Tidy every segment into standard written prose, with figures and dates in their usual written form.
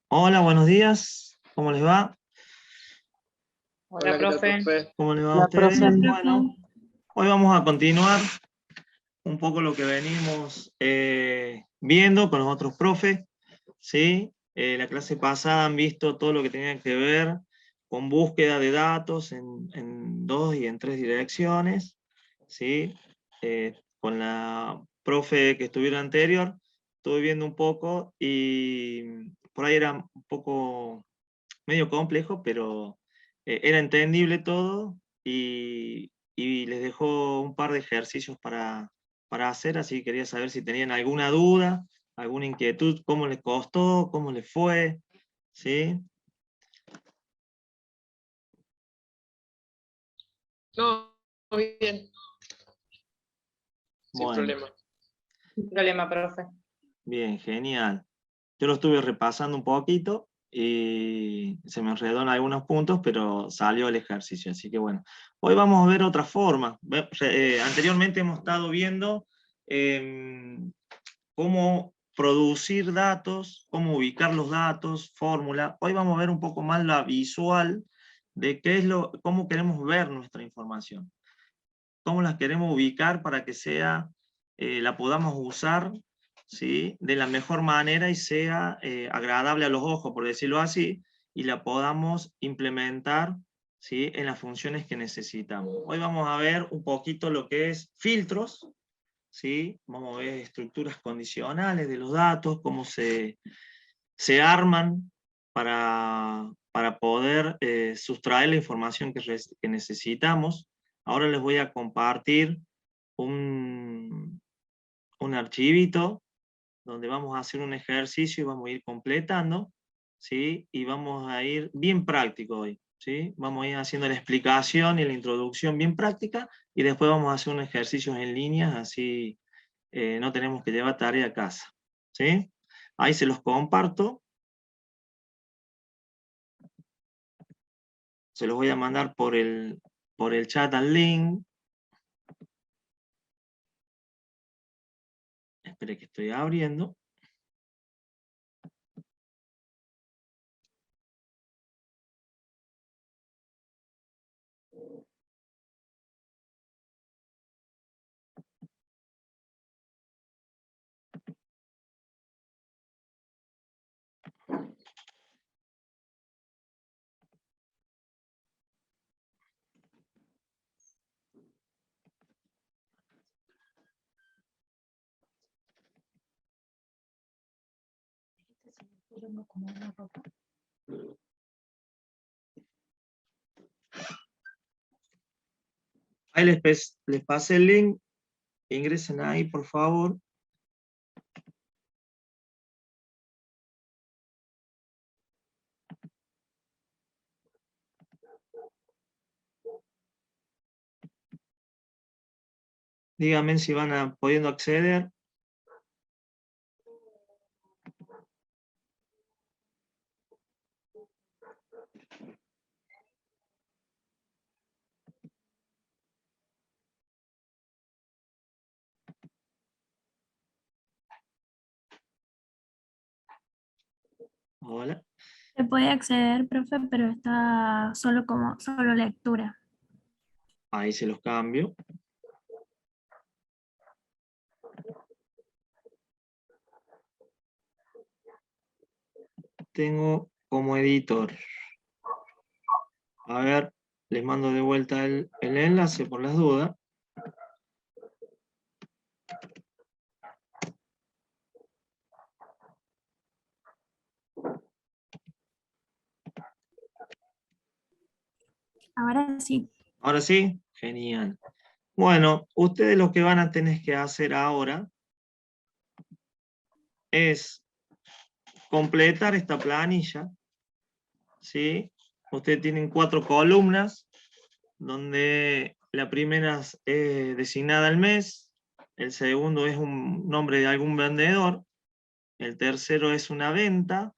Hola, buenos días. ¿Cómo les va? Hola, profe. ¿Cómo les va a Hola, ustedes? profe. Bueno, hoy vamos a continuar un poco lo que venimos viendo con los otros profes, ¿sí? La clase pasada han visto todo lo que tenía que ver con búsqueda de datos en 2 y en 3 direcciones, ¿sí? Con la profe que estuviera anterior, estuve viendo un poco y por ahí era un poco medio complejo, pero era entendible todo y les dejo un par de ejercicios para hacer, así que quería saber si tenían alguna duda, alguna inquietud, cómo les costó, cómo les fue, ¿sí? No, bien. Sin Bueno, problema. Sin problema, profe. bien, genial. Yo lo estuve repasando un poquito y se me enredó en algunos puntos, pero salió el ejercicio, así que bueno. Hoy vamos a ver otra forma. Anteriormente hemos estado viendo cómo producir datos, cómo ubicar los datos, fórmula. Hoy vamos a ver un poco más la visual de cómo queremos ver nuestra información. Cómo las queremos ubicar para que la podamos usar, ¿sí?, de la mejor manera y sea agradable a los ojos, por decirlo así, y la podamos implementar, ¿sí?, en las funciones que necesitamos. Hoy vamos a ver un poquito lo que es filtros, ¿sí? Vamos a ver estructuras condicionales de los datos, cómo se arman para poder sustraer la información que necesitamos. Ahora les voy a compartir un archivito donde vamos a hacer un ejercicio y vamos a ir completando, ¿sí? Y vamos a ir bien práctico hoy, ¿sí? Vamos a ir haciendo la explicación y la introducción bien práctica, y después vamos a hacer unos ejercicios en línea, así no tenemos que llevar tarea a casa, ¿sí? Ahí se los comparto. Se los voy a mandar por el chat al link. Espere que estoy abriendo. Ahí les pasé el link. Ingresen ahí, por favor. Díganme si van pudiendo acceder. Hola. Se puede acceder, profe, pero está solo lectura. Ahí se los cambio. Tengo como editor. A ver, les mando de vuelta el enlace por las dudas. Ahora sí. Ahora sí, genial. Bueno, ustedes lo que van a tener que hacer ahora es completar esta planilla, ¿sí? Ustedes tienen 4 columnas, donde la primera es designada al mes, el segundo es un nombre de algún vendedor, el tercero es una venta,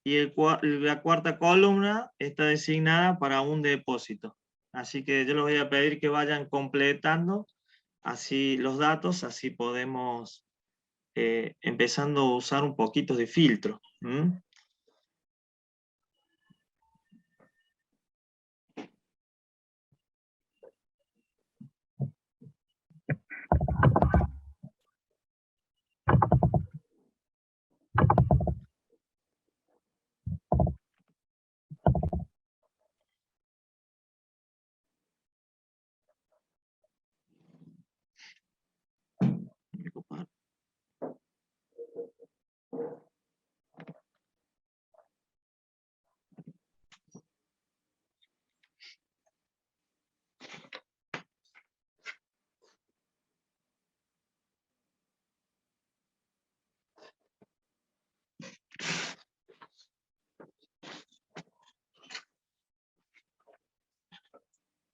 y la cuarta columna está designada para un depósito. Así que yo les voy a pedir que vayan completando así los datos, así podemos empezando a usar un poquito de filtro.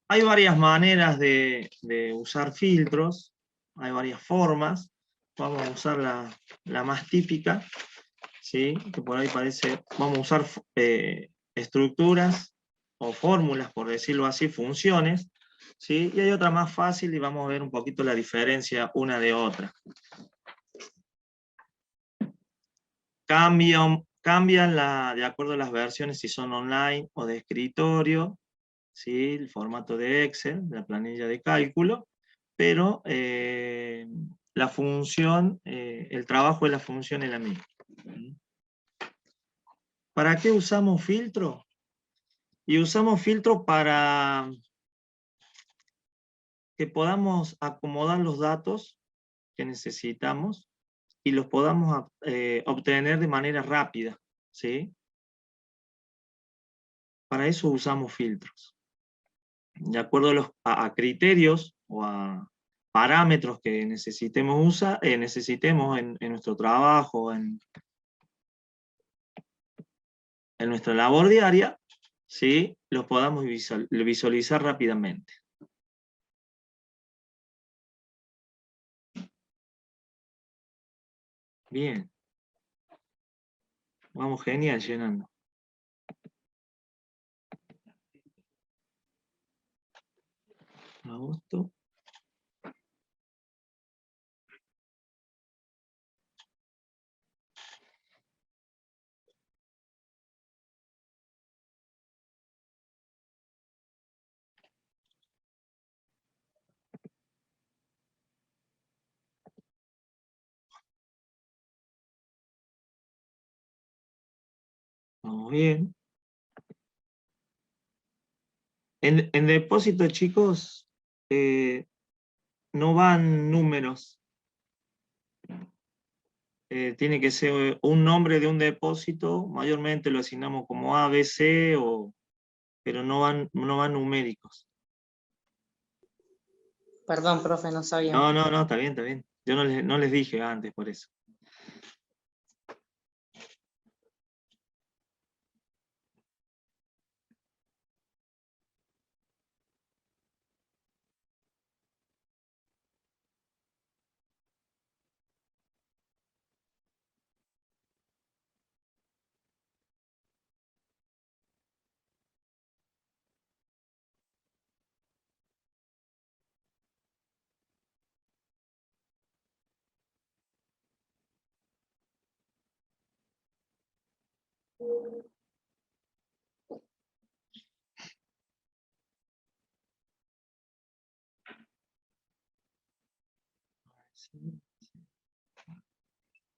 Hay varias maneras de usar filtros, hay varias formas. Vamos a usar la más típica, ¿sí? Que por ahí parece, vamos a usar estructuras o fórmulas, por decirlo así, funciones, ¿sí? Y hay otra más fácil y vamos a ver un poquito la diferencia una de otra. Cambian de acuerdo a las versiones, si son online o de escritorio, ¿sí? El formato de Excel, de la planilla de cálculo, pero la función, el trabajo de la función es la misma. ¿Para qué usamos filtro? Y usamos filtro para que podamos acomodar los datos que necesitamos y los podamos obtener de manera rápida, ¿sí? Para eso usamos filtros. De acuerdo a criterios o a parámetros que necesitemos en nuestro trabajo, en nuestra labor diaria, ¿sí? Los podamos visualizar rápidamente. Bien. Vamos, genial, llenando. Agosto. Vamos bien. En depósito, chicos, no van números. Tiene que ser un nombre de un depósito, mayormente lo asignamos como A, B, C, pero no van numéricos. Perdón, profe, no sabía. No, está bien, está bien. Yo no les dije antes por eso.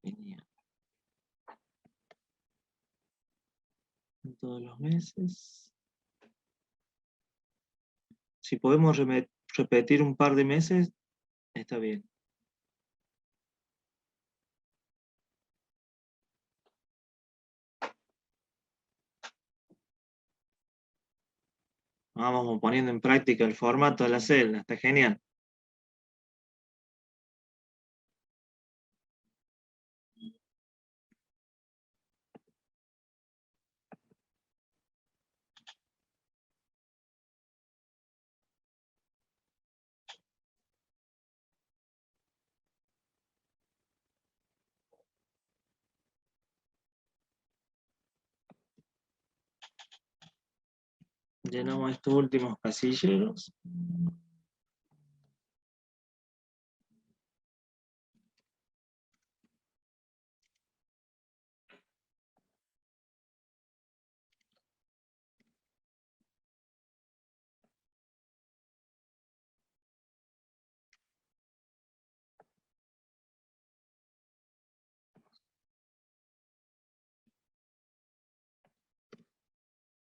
Genial. Todos los meses. Si podemos repetir un par de meses, está bien. Vamos poniendo en práctica el formato de la celda, está genial. Llenamos estos últimos casilleros.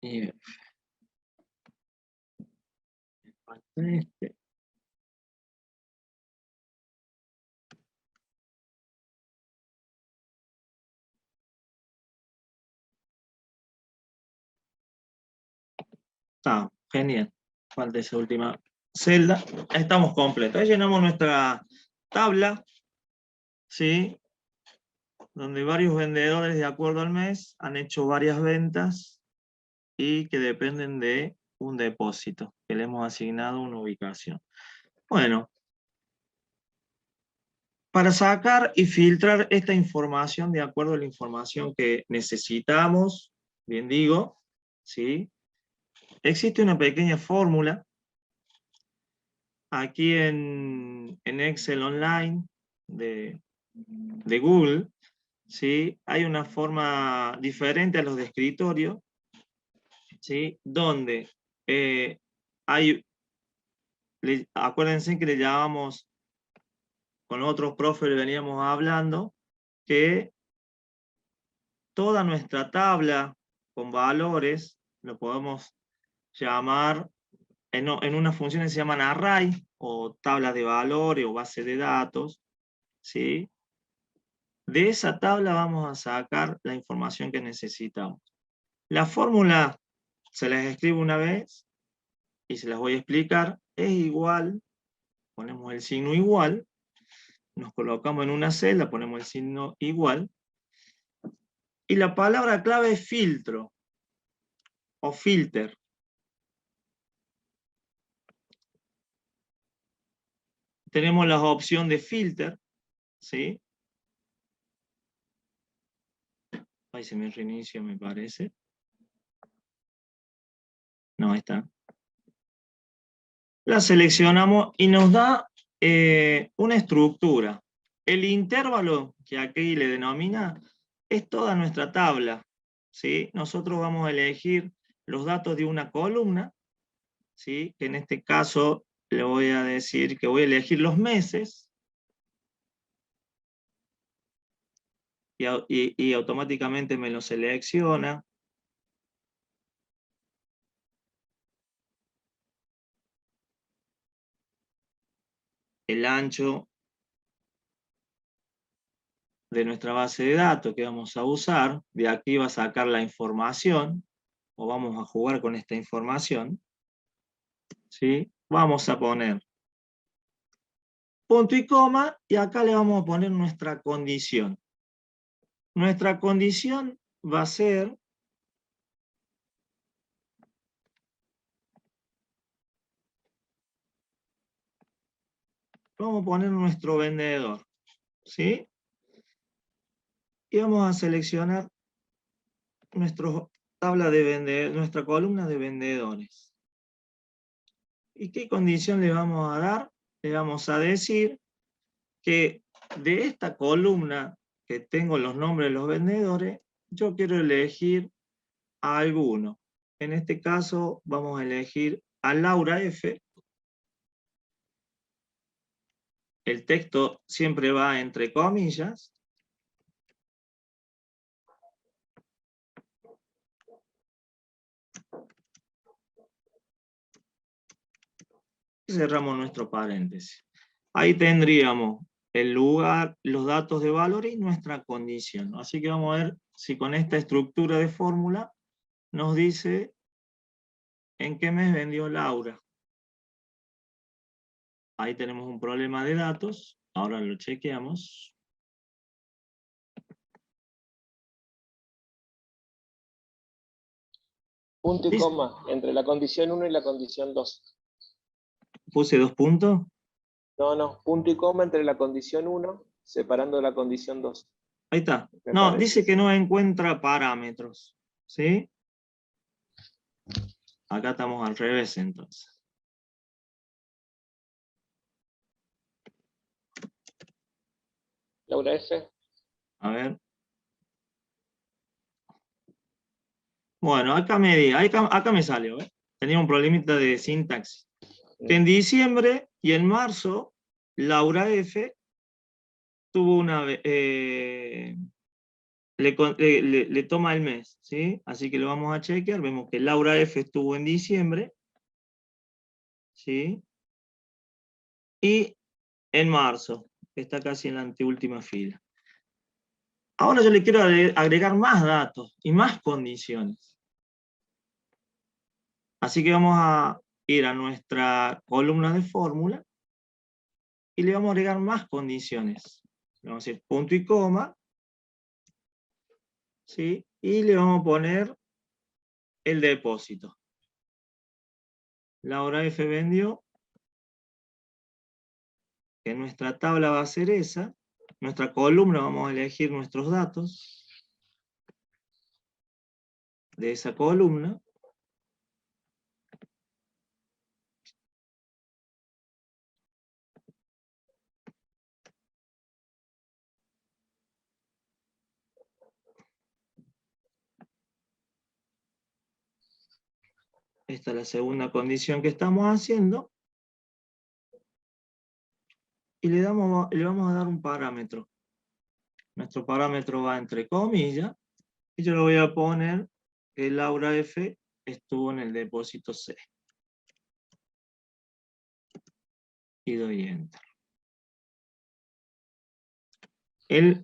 Y este. Está genial. Falta esa última celda. Estamos completos. Ahí llenamos nuestra tabla, ¿sí? Donde varios vendedores, de acuerdo al mes, han hecho varias ventas y que dependen de un depósito, que le hemos asignado una ubicación. Bueno, para sacar y filtrar esta información de acuerdo a la información que necesitamos, bien digo, ¿sí? Existe una pequeña fórmula aquí en Excel Online de Google, ¿sí? Hay una forma diferente a los de escritorio, ¿sí? Donde acuérdense que le llamamos, con otros profes veníamos hablando, que toda nuestra tabla con valores lo podemos llamar en unas funciones que se llaman array, o tablas de valores, o base de datos, ¿sí? De esa tabla vamos a sacar la información que necesitamos. La fórmula se las escribo una vez y se las voy a explicar. Es igual, ponemos el signo igual, nos colocamos en una celda, ponemos el signo igual, y la palabra clave es filtro o filter. Tenemos la opción de filter, ¿sí? Ahí se me reinicia, me parece. No, ahí está. La seleccionamos y nos da una estructura. El intervalo, que aquí le denomina, es toda nuestra tabla, ¿sí? Nosotros vamos a elegir los datos de una columna, ¿sí? Que en este caso le voy a decir que voy a elegir los meses, y automáticamente me lo selecciona. El ancho de nuestra base de datos que vamos a usar, de aquí va a sacar la información, o vamos a jugar con esta información, ¿sí? Vamos a poner punto y coma, y acá le vamos a poner nuestra condición. Nuestra condición va a ser vamos a poner nuestro vendedor, ¿sí? Y vamos a seleccionar nuestra columna de vendedores. ¿Y qué condición le vamos a dar? Le vamos a decir que de esta columna que tengo los nombres de los vendedores, yo quiero elegir a alguno. En este caso vamos a elegir a Laura F. El texto siempre va entre comillas. Y cerramos nuestro paréntesis. Ahí tendríamos el lugar, los datos de valor y nuestra condición. Así que vamos a ver si con esta estructura de fórmula nos dice en qué mes vendió Laura. Ahí tenemos un problema de datos. Ahora lo chequeamos. Punto y coma entre la condición 1 y la condición 2. ¿Puse 2 puntos? No, punto y coma entre la condición 1, separando la condición 2. Ahí está. Me No, parece. dice que no encuentra parámetros. ¿Sí? Acá estamos al revés entonces. Laura F. A ver. Bueno, acá me salió. Tenía un problemita de sintaxis. Que en diciembre y en marzo, Laura F. tuvo le toma el mes, ¿sí? Así que lo vamos a chequear, vemos que Laura F estuvo en diciembre, ¿sí? Y en marzo, que está casi en la anteúltima fila. Ahora yo le quiero agregar más datos y más condiciones. Así que vamos a ir a nuestra columna de fórmula y le vamos a agregar más condiciones. Le vamos a decir punto y coma, ¿sí? Y le vamos a poner el depósito. Laura F vendió, que nuestra tabla va a ser esa. Nuestra columna vamos a elegir nuestros datos de esa columna. Esta es la segunda condición que estamos haciendo. Y le vamos a dar un parámetro. Nuestro parámetro va entre comillas. Y yo le voy a poner que Laura F estuvo en el depósito C. Y doy Enter.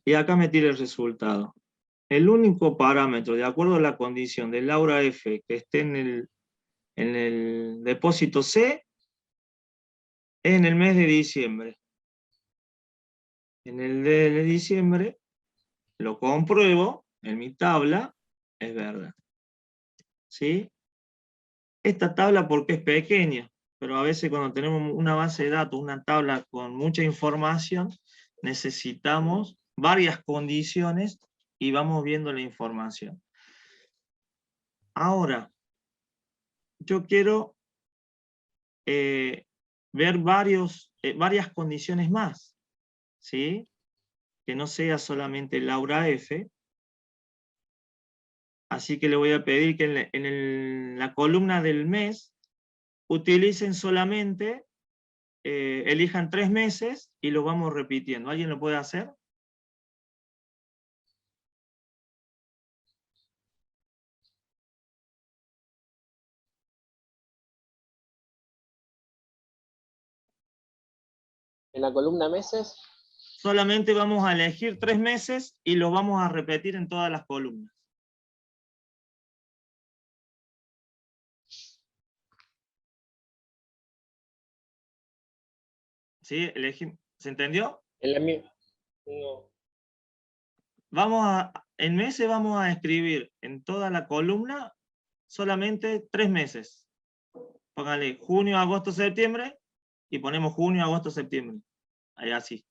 Y acá me tira el resultado. El único parámetro, de acuerdo a la condición de Laura F, que esté en el depósito C, es en el mes de diciembre. En el de diciembre lo compruebo, en mi tabla, es verdad. ¿Sí? Esta tabla porque es pequeña, pero a veces cuando tenemos una base de datos, una tabla con mucha información, necesitamos varias condiciones y vamos viendo la información. Ahora, yo quiero ver varias condiciones más, ¿sí? Que no sea solamente Laura F. Así que le voy a pedir que en la columna del mes utilicen solamente, elijan 3 meses y lo vamos repitiendo. ¿Alguien lo puede hacer? En la columna meses, Solamente vamos a elegir 3 meses y los vamos a repetir en todas las columnas. ¿Sí? ¿Se entendió? en la misma. No. En meses vamos a escribir en toda la columna solamente 3 meses. Póngale junio, agosto, septiembre y ponemos junio, agosto, septiembre. Ahí así.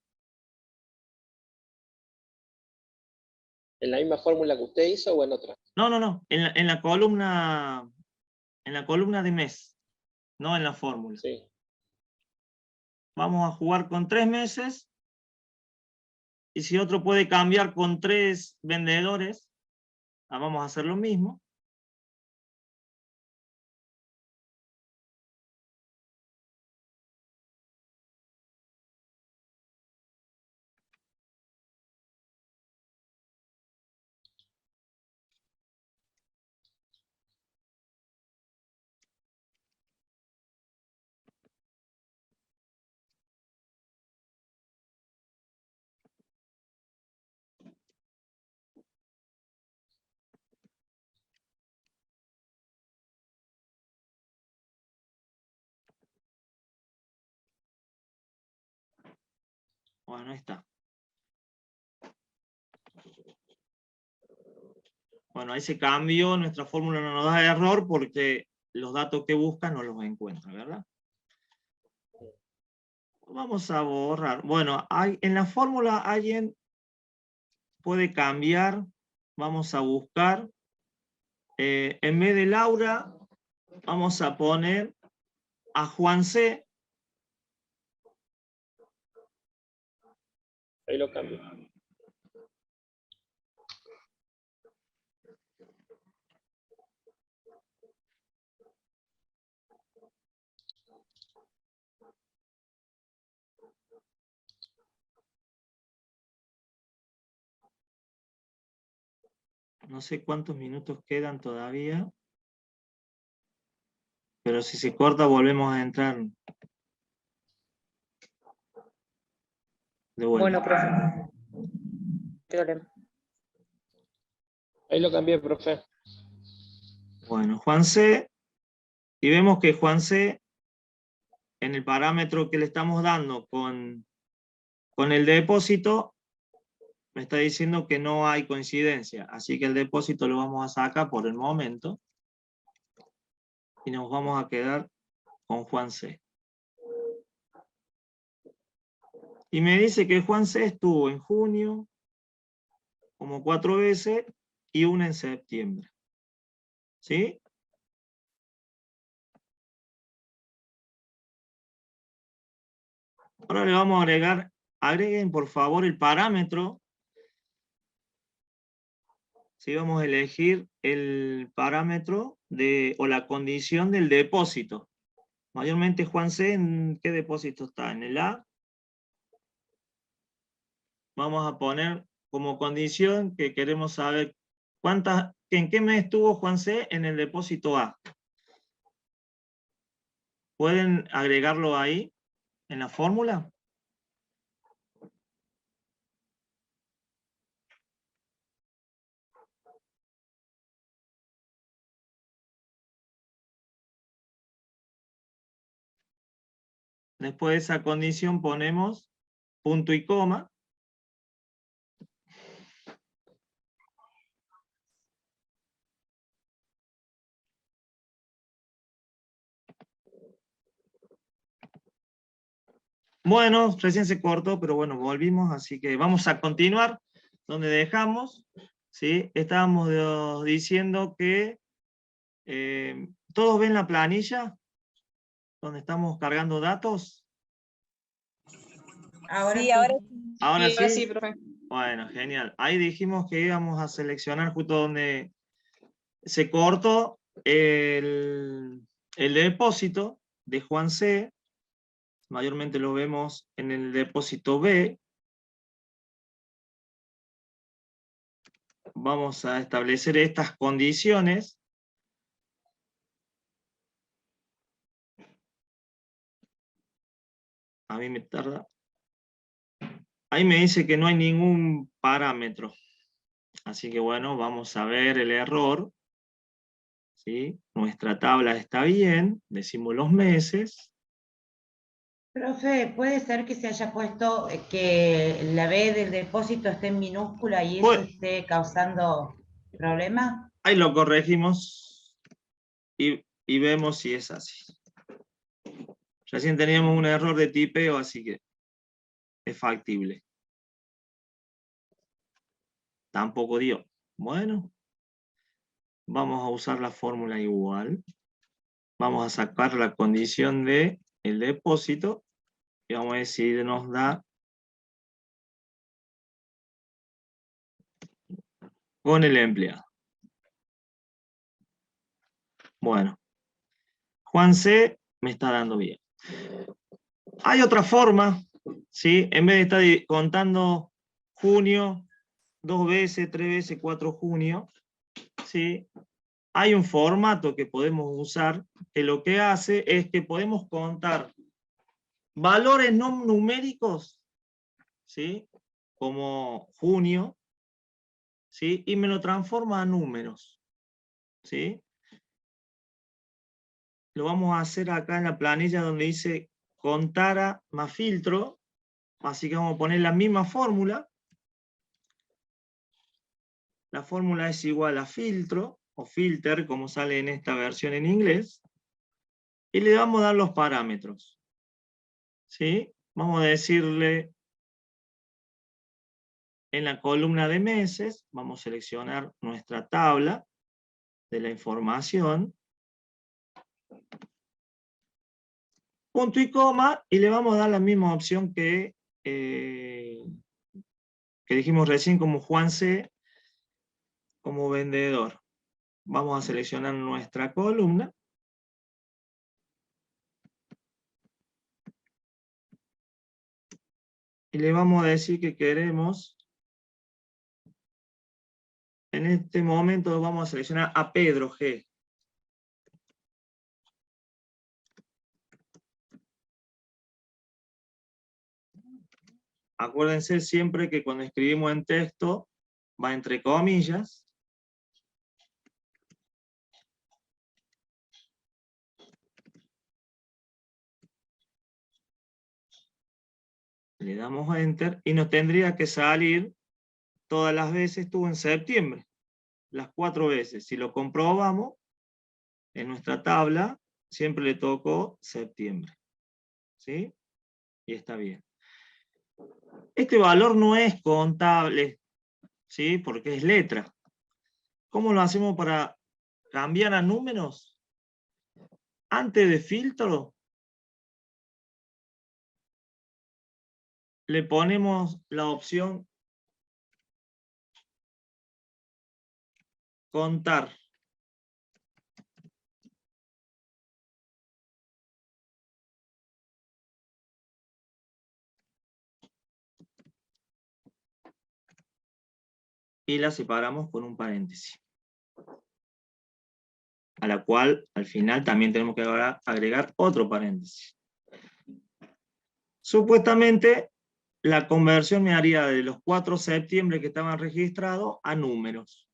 ¿En la misma fórmula que usted hizo o en otra? No. En la columna de mes, no en la fórmula. Sí. Vamos a jugar con 3 meses. Y si otro puede cambiar con 3 vendedores, vamos a hacer lo mismo. Bueno, ahí está. Bueno, ahí se cambió, nuestra fórmula no nos da error porque los datos que busca no los encuentra, ¿verdad? Vamos a borrar. Bueno, en la fórmula alguien puede cambiar. Vamos a buscar. En vez de Laura, vamos a poner a Juan C. Ahí lo cambio. No sé cuántos minutos quedan todavía. Pero si se corta, volvemos a entrar de vuelta. Bueno, profe. Problema. Ahí lo cambié, profe. Bueno, Juan C. Y vemos que Juan C, en el parámetro que le estamos dando con el depósito, me está diciendo que no hay coincidencia. Así que el depósito lo vamos a sacar por el momento. Y nos vamos a quedar con Juan C. Y me dice que Juan C estuvo en junio como 4 veces y una en septiembre. ¿Sí? Ahora le vamos a agregar, agreguen por favor el parámetro. ¿Sí? Vamos a elegir el parámetro o la condición del depósito. Mayormente Juan C, ¿en qué depósito está? En el A. Vamos a poner como condición que queremos saber en qué mes estuvo Juan C en el depósito A. ¿Pueden agregarlo ahí, en la fórmula? Después de esa condición ponemos punto y coma. Bueno, recién se cortó, pero bueno, volvimos, así que vamos a continuar donde dejamos. ¿Sí? Estábamos diciendo que ¿todos ven la planilla donde estamos cargando datos? Ahora Sí, sí. ahora ¿Ahora Sí, ahora sí, sí? profe. Bueno, genial. Ahí dijimos que íbamos a seleccionar justo donde se cortó el depósito de Juan C. Mayormente lo vemos en el depósito B. Vamos a establecer estas condiciones. A mí me tarda. Ahí me dice que no hay ningún parámetro. Así que bueno, vamos a ver el error. ¿Sí? Nuestra tabla está bien, decimos los meses. Profe, ¿puede ser que se haya puesto que la B del depósito esté en minúscula y eso Pues, esté causando problemas? ahí lo corregimos y vemos si es así. Recién teníamos un error de tipeo, así que es factible. Tampoco dio. Bueno, vamos a usar la fórmula igual. Vamos a sacar la condición de el depósito y vamos a decir nos da con el empleado. Bueno, Juan C me está dando bien. Hay otra forma, ¿sí? En vez de estar contando junio 2 veces, 3 veces, 4 junio, ¿sí? Hay un formato que podemos usar que lo que hace es que podemos contar valores no numéricos, ¿sí? Como junio, ¿sí? Y me lo transforma a números, ¿sí? Lo vamos a hacer acá en la planilla donde dice contara más filtro, así que vamos a poner la misma fórmula. La fórmula es igual a filtro, o filter, como sale en esta versión en inglés, y le vamos a dar los parámetros. ¿Sí? Vamos a decirle en la columna de meses, vamos a seleccionar nuestra tabla de la información, punto y coma, y le vamos a dar la misma opción que dijimos recién como Juan C, como vendedor. Vamos a seleccionar nuestra columna. Y le vamos a decir que queremos, en en este momento vamos a seleccionar a Pedro G. Acuérdense siempre que cuando escribimos en texto, va entre comillas. Le damos a Enter y nos tendría que salir todas las veces, estuvo en septiembre, las 4 veces. Si lo comprobamos, en nuestra tabla siempre le tocó septiembre. ¿Sí? Y está bien. Este valor no es contable, ¿sí? Porque es letra. ¿Cómo lo hacemos para cambiar a números? Antes de filtro, le ponemos la opción contar. Y la separamos con un paréntesis. A la cual al final también tenemos que agregar otro paréntesis. Supuestamente la conversión me haría de los 4 de septiembre que estaban registrados a números.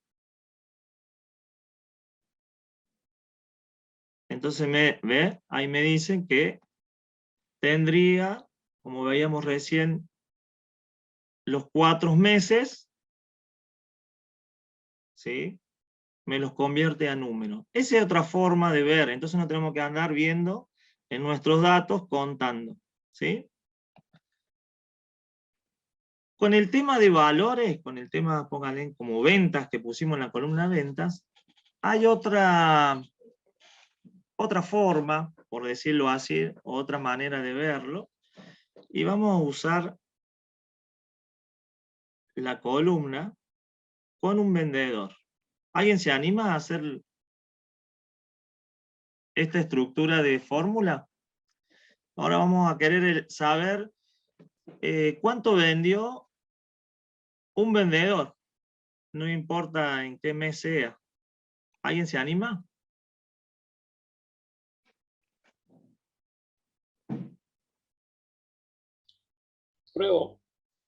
Entonces ahí me dicen que tendría, como veíamos recién, los 4 meses, ¿sí? Me los convierte a números. Esa es otra forma de ver, entonces no tenemos que andar viendo en nuestros datos contando, ¿sí? Con el tema de valores, con el tema, pónganle como ventas que pusimos en la columna ventas, hay otra forma, por decirlo así, otra manera de verlo, y vamos a usar la columna con un vendedor. ¿Alguien se anima a hacer esta estructura de fórmula? Ahora vamos a querer saber cuánto vendió un vendedor, no importa en qué mes sea. ¿Alguien se anima? Pruebo.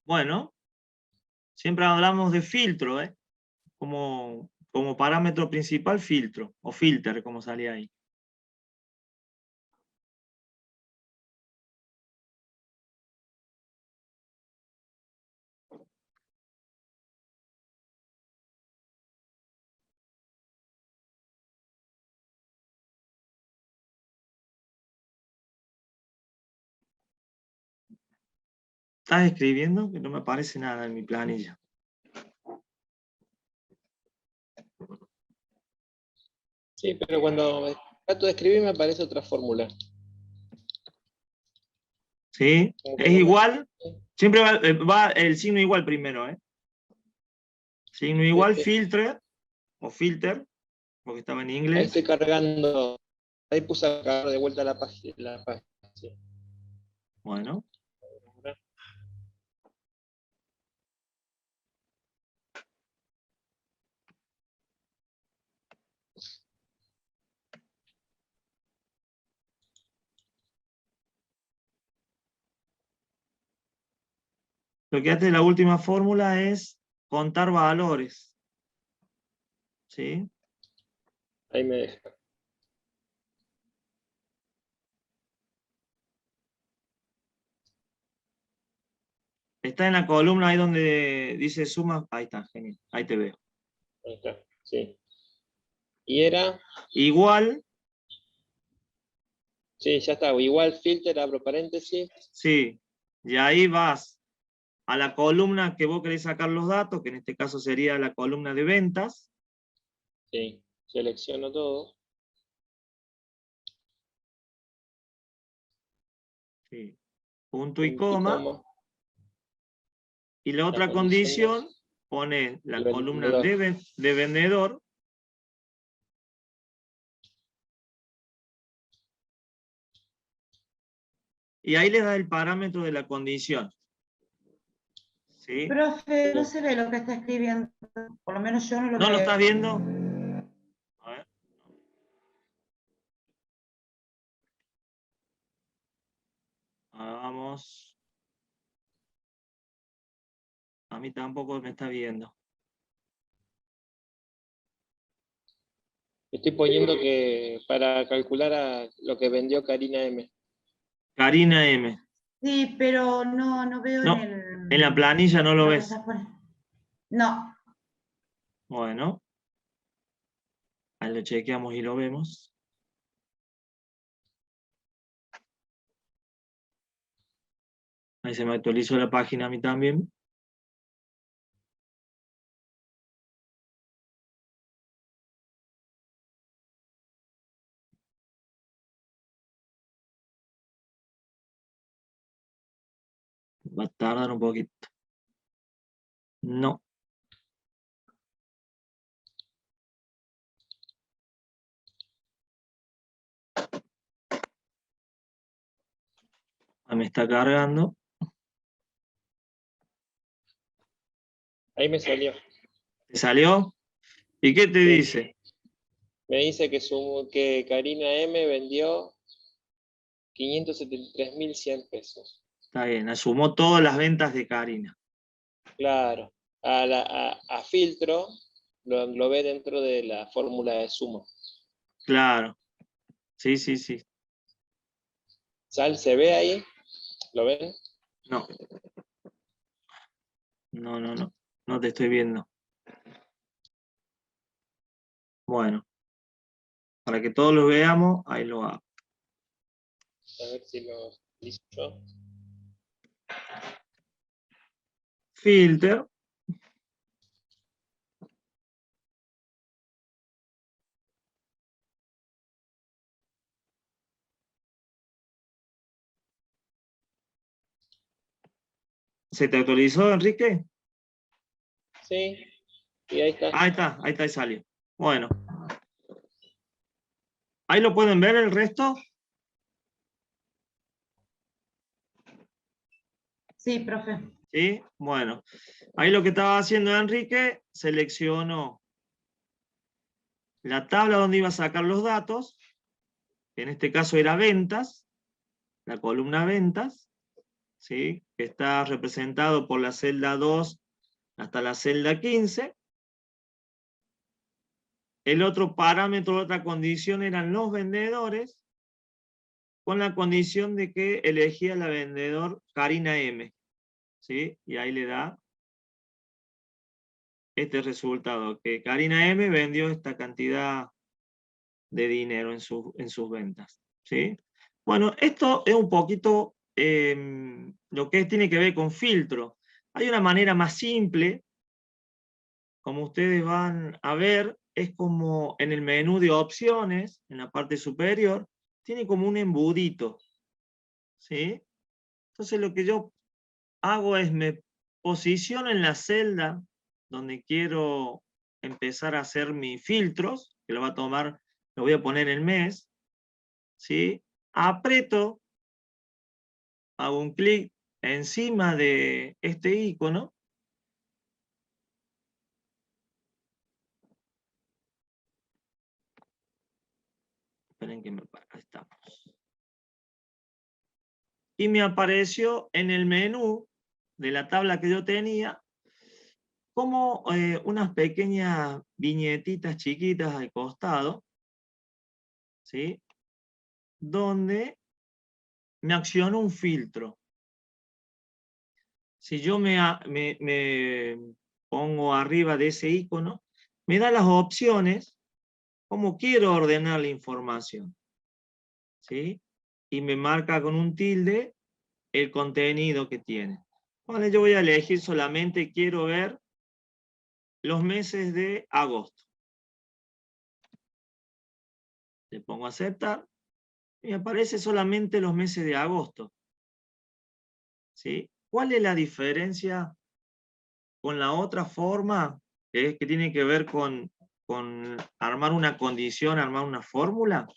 Bueno, siempre hablamos de filtro, como parámetro principal filtro, o filter, como salía ahí. ¿Estás escribiendo? Que no me aparece nada en mi planilla. Sí, pero cuando trato de escribir me aparece otra fórmula. ¿Sí? ¿Es igual? Siempre va el signo igual primero, Signo igual, filter, o filter, porque estaba en Ahí inglés. estoy cargando. Ahí puse a cargar de vuelta la página. Sí. Bueno. Lo que hace la última fórmula es contar valores. ¿Sí? Ahí me deja. Está en la columna ahí donde dice suma. Ahí está, genial. Ahí te veo. Ahí está, sí. Y era, Igual, sí, ya está. Igual filter, abro paréntesis. sí. Y ahí vas a la columna que vos querés sacar los datos, que en este caso sería la columna de ventas. Sí, selecciono todo. Sí. Punto y coma. Coma. Y la otra condición, pone la columna de vendedor. Y ahí le da el parámetro de la condición. ¿Sí? Profe, no se ve lo que está escribiendo. Por lo menos yo no lo ¿No veo. lo estás viendo? A ver. Vamos. A mí tampoco me está viendo. Estoy poniendo que para calcular a lo que vendió Karina M. Karina M. Sí, pero no veo No, en la planilla no lo que ves. estás poniendo. No. Bueno. Ahí lo chequeamos y lo vemos. Ahí se me actualizó la página a mí también. Va a tardar un poquito. No. Ah, me está cargando. Ahí me salió. ¿Te salió? ¿Y qué te Sí. dice? Me dice que Karina M vendió 573.100 pesos. Está bien, sumó todas las ventas de Karina. Claro. A filtro lo ve dentro de la fórmula de suma. Claro. Sí, sí, sí. ¿Sal se ve ahí? ¿Lo ven? No. No, no, no. No te estoy viendo. Bueno. Para que todos lo veamos, ahí lo hago. A ver si lo hice yo. Filter. ¿Se te actualizó, Enrique? Sí, y ahí está. Ahí está, ahí salió. Bueno. ¿Ahí lo pueden ver el resto? Sí, profe. Sí, bueno. Ahí lo que estaba haciendo Enrique, seleccionó la tabla donde iba a sacar los datos, que en este caso era ventas, la columna ventas, ¿sí? Que está representado por la celda 2 hasta la celda 15. El otro parámetro, otra condición eran los vendedores, con la condición de que elegía la vendedor Karina M. ¿Sí? Y ahí le da este resultado, que Karina M vendió esta cantidad de dinero en sus ventas. ¿Sí? Bueno, esto es un poquito lo que tiene que ver con filtro. Hay una manera más simple, como ustedes van a ver, es como en el menú de opciones, en la parte superior, tiene como un embudito. ¿Sí? Entonces lo que yo hago es me posiciono en la celda donde quiero empezar a hacer mis filtros, que lo va a tomar, lo voy a poner el mes, ¿sí? Aprieto, hago un clic encima de este icono, esperen que ahí estamos. Y me apareció en el menú de la tabla que yo tenía como unas pequeñas viñetitas chiquitas al costado, ¿sí? Donde me acciono un filtro. Si yo me pongo arriba de ese icono, me da las opciones cómo quiero ordenar la información. ¿Sí? Y me marca con un tilde el contenido que tiene. Bueno, yo voy a elegir solamente, quiero ver los meses de agosto. Le pongo a aceptar y me aparece solamente los meses de agosto. ¿Sí? ¿Cuál es la diferencia con la otra forma que tiene que ver con armar una condición, armar una fórmula?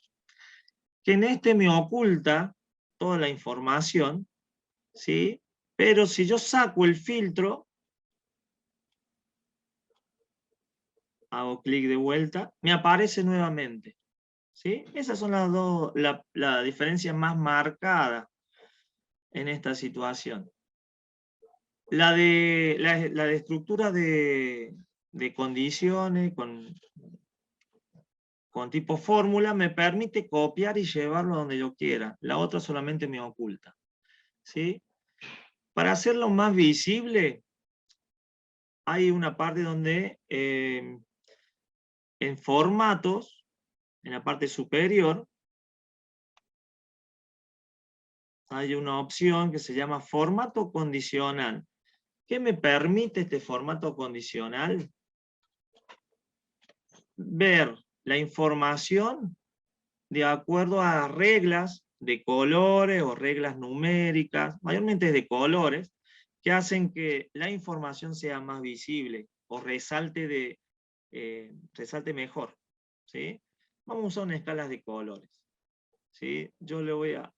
Que en este me oculta toda la información, ¿sí? Pero si yo saco el filtro, hago clic de vuelta, me aparece nuevamente. ¿Sí? Esas son las dos, la diferencia más marcada en esta situación. La de estructura de condiciones con tipo fórmula me permite copiar y llevarlo donde yo quiera. La otra solamente me oculta. ¿Sí? Para hacerlo más visible, hay una parte donde en formatos, en la parte superior, hay una opción que se llama formato condicional. ¿Qué me permite este formato condicional? Ver la información de acuerdo a reglas de colores o reglas numéricas, mayormente de colores, que hacen que la información sea más visible o resalte mejor. ¿Sí? Vamos a usar una escala de colores. ¿Sí? Yo le voy a...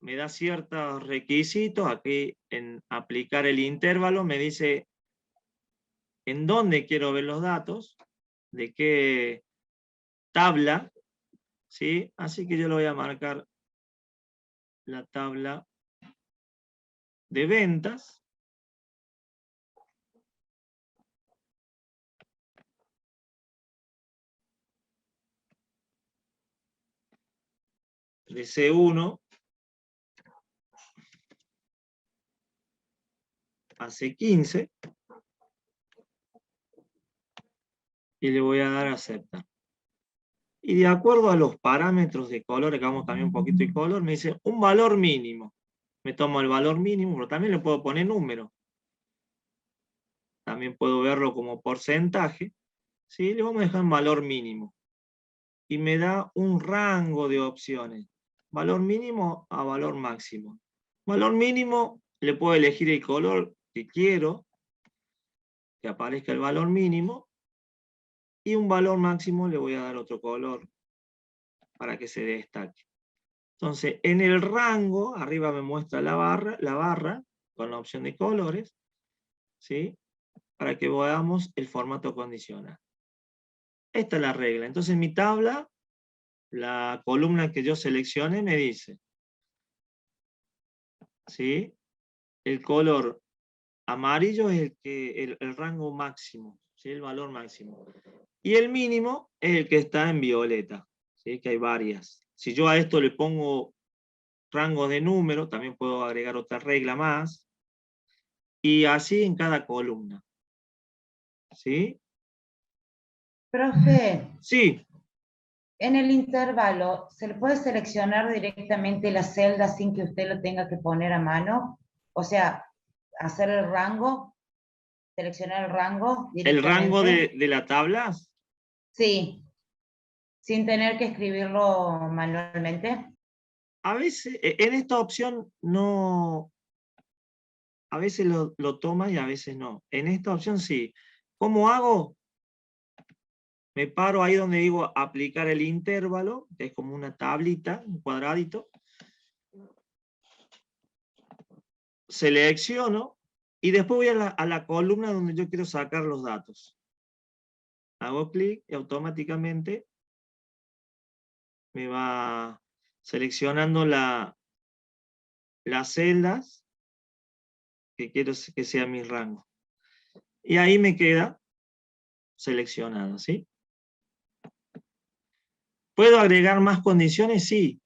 Me da ciertos requisitos, aquí en aplicar el intervalo me dice en dónde quiero ver los datos, de qué tabla, ¿sí? Así que yo le voy a marcar la tabla de ventas. De C1 a C15 y le voy a dar a aceptar. Y de acuerdo a los parámetros de color, que vamos a cambiar un poquito de color, me dice un valor mínimo. Me tomo el valor mínimo, pero también le puedo poner número. También puedo verlo como porcentaje. ¿Sí? Le vamos a dejar un valor mínimo. Y me da un rango de opciones. Valor mínimo a valor máximo. Valor mínimo, le puedo elegir el color que quiero, que aparezca el valor mínimo, y un valor máximo le voy a dar otro color para que se destaque. Entonces, en el rango, arriba me muestra la barra con la opción de colores, ¿sí? Para que veamos el formato condicional. Esta es la regla. Entonces, en mi tabla, la columna que yo seleccione me dice, ¿sí? El color amarillo es el rango máximo, ¿sí? El valor máximo. Y el mínimo es el que está en violeta, ¿sí? Que hay varias. Si yo a esto le pongo rango de número, también puedo agregar otra regla más. Y así en cada columna. ¿Sí? Profe, Sí. en el intervalo, ¿se le puede seleccionar directamente la celda sin que usted lo tenga que poner a mano? O sea, hacer el rango, seleccionar el rango ¿El rango directamente. de la tabla? Sí, sin tener que escribirlo manualmente. A veces, en esta opción no, a veces lo toma y a veces no. En esta opción sí. ¿Cómo hago? Me paro ahí donde digo aplicar el intervalo, que es como una tablita, un cuadradito. Selecciono y después voy a la columna donde yo quiero sacar los datos. Hago clic y automáticamente me va seleccionando las celdas que quiero que sea mi rango. Y ahí me queda seleccionado, ¿sí? ¿Puedo agregar más condiciones? Sí.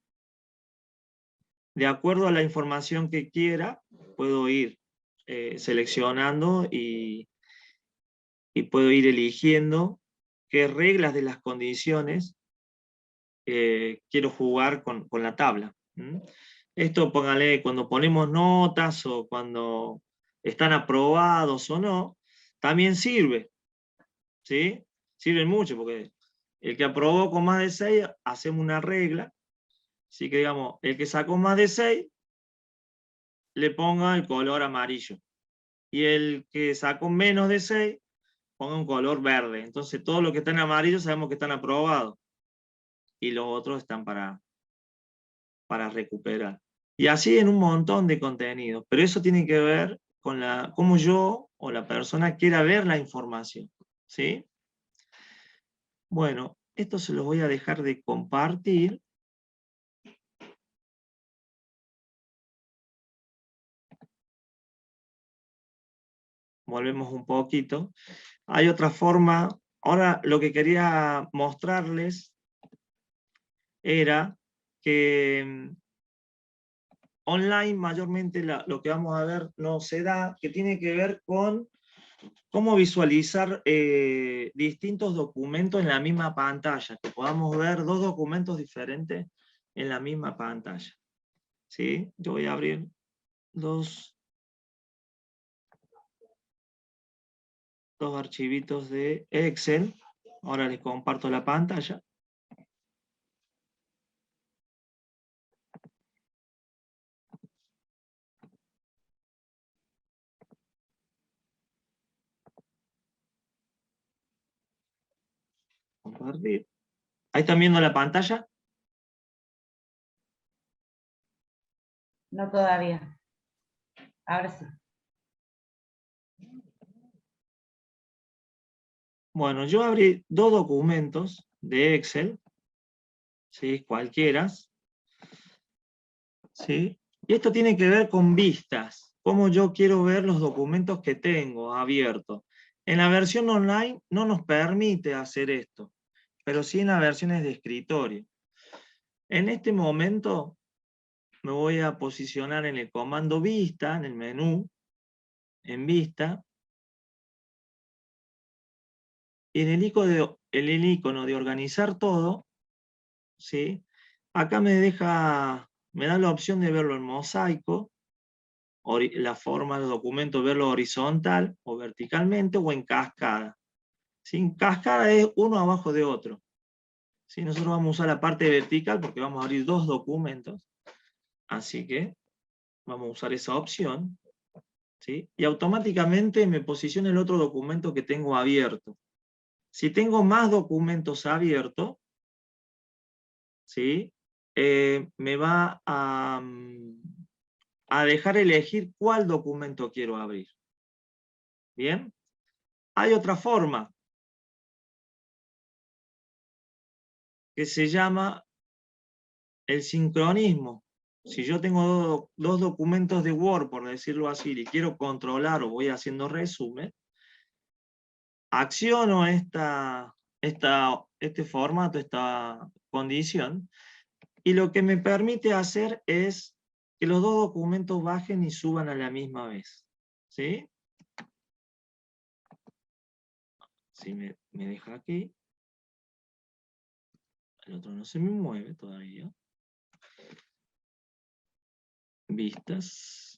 De acuerdo a la información que quiera, puedo ir seleccionando y puedo ir eligiendo qué reglas de las condiciones quiero jugar con la tabla. Esto, póngale, cuando ponemos notas o cuando están aprobados o no, también sirve. ¿Sí? Sirve mucho porque el que aprobó con más de 6, hacemos una regla. Así que digamos, el que sacó más de 6, le ponga el color amarillo. Y el que sacó menos de 6, ponga un color verde. Entonces todo lo que está en amarillo sabemos que están aprobados. Y los otros están para recuperar. Y así en un montón de contenidos. Pero eso tiene que ver con cómo yo o la persona quiera ver la información. ¿Sí? Bueno, esto se los voy a dejar de compartir. Volvemos un poquito. Hay otra forma. Ahora lo que quería mostrarles era que online mayormente lo que vamos a ver no se da, que tiene que ver con cómo visualizar distintos documentos en la misma pantalla, que podamos ver dos documentos diferentes en la misma pantalla. ¿Sí? Yo voy a abrir dos archivitos de Excel. Ahora les comparto la pantalla. Compartir. ¿Ahí están viendo la pantalla? No todavía. Ahora sí. Bueno, yo abrí dos documentos de Excel, ¿sí? Cualquiera, ¿sí? Y esto tiene que ver con vistas, cómo yo quiero ver los documentos que tengo abiertos. En la versión online no nos permite hacer esto, pero sí en las versiones de escritorio. En este momento me voy a posicionar en el comando vista, en el menú, en vista, y en el icono de organizar todo, ¿sí? Acá me da la opción de verlo en mosaico, la forma del documento, verlo horizontal o verticalmente o en cascada. ¿Sí? En cascada es uno abajo de otro. ¿Sí? Nosotros vamos a usar la parte vertical porque vamos a abrir dos documentos. Así que vamos a usar esa opción. ¿Sí? Y automáticamente me posiciona el otro documento que tengo abierto. Si tengo más documentos abiertos, ¿sí? Me va a dejar elegir cuál documento quiero abrir. ¿Bien? Hay otra forma que se llama el sincronismo. Si yo tengo dos documentos de Word, por decirlo así, y quiero controlar o voy haciendo resumen, acciono este formato, esta condición, y lo que me permite hacer es que los dos documentos bajen y suban a la misma vez. ¿Sí? Si me deja aquí. El otro no se me mueve todavía. Vistas.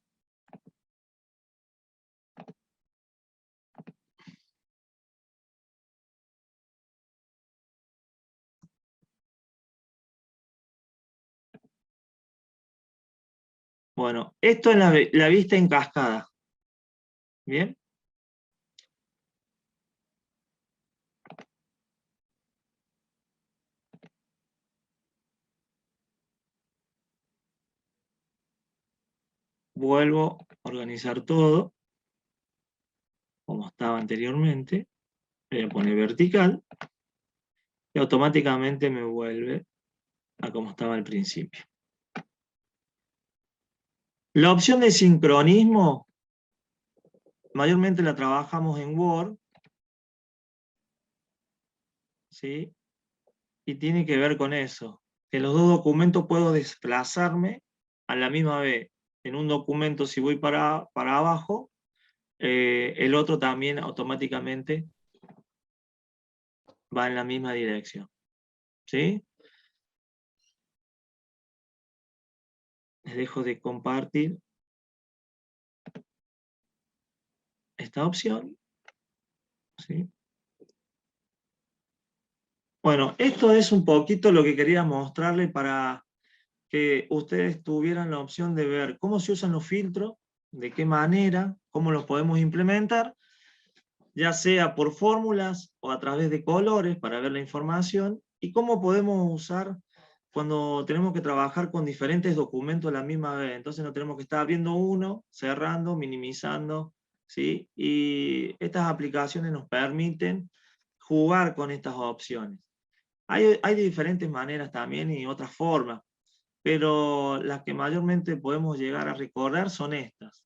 Bueno, esto es la vista en cascada. ¿Bien? Vuelvo a organizar todo, como estaba anteriormente. Voy a poner vertical, y automáticamente me vuelve a como estaba al principio. La opción de sincronismo, mayormente la trabajamos en Word, ¿sí? Y tiene que ver con eso, que los dos documentos puedo desplazarme a la misma vez. En un documento, si voy para abajo, el otro también automáticamente va en la misma dirección. ¿Sí? Les dejo de compartir esta opción. ¿Sí? Bueno, esto es un poquito lo que quería mostrarles para que ustedes tuvieran la opción de ver cómo se usan los filtros, de qué manera, cómo los podemos implementar, ya sea por fórmulas o a través de colores para ver la información, y cómo podemos usar cuando tenemos que trabajar con diferentes documentos a la misma vez. Entonces no tenemos que estar abriendo uno, cerrando, minimizando, ¿sí? Y estas aplicaciones nos permiten jugar con estas opciones. Hay de diferentes maneras también y otras formas, pero las que mayormente podemos llegar a recordar son estas,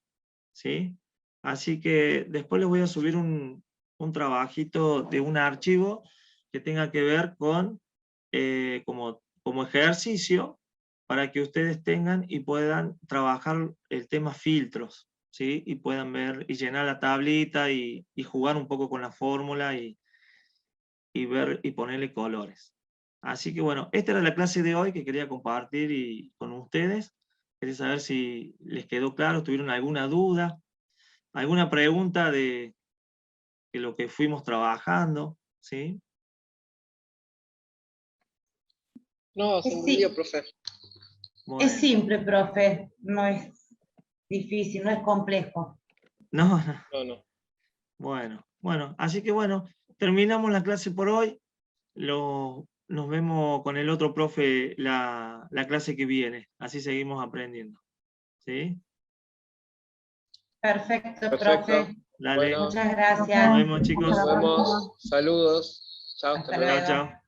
¿sí? Así que después les voy a subir un trabajito de un archivo que tenga que ver con, como ejercicio, para que ustedes tengan y puedan trabajar el tema filtros, ¿sí? Y puedan ver y llenar la tablita y jugar un poco con la fórmula y ver y ponerle colores. Así que bueno, esta era la clase de hoy que quería compartir con ustedes. Quería saber si les quedó claro, tuvieron alguna duda, alguna pregunta de lo que fuimos trabajando, ¿sí? No, se entendió, profe. Bueno. Es simple, profe, no es difícil, no es complejo. No. No. Bueno, así que bueno, terminamos la clase por hoy. Nos vemos con el otro profe la clase que viene. Así seguimos aprendiendo. ¿Sí? Perfecto, Perfecto. profe. Dale. Bueno, Muchas gracias. Nos vemos, chicos. nos vemos. Saludos. Chao, hasta Hasta luego. luego. Chao, chao.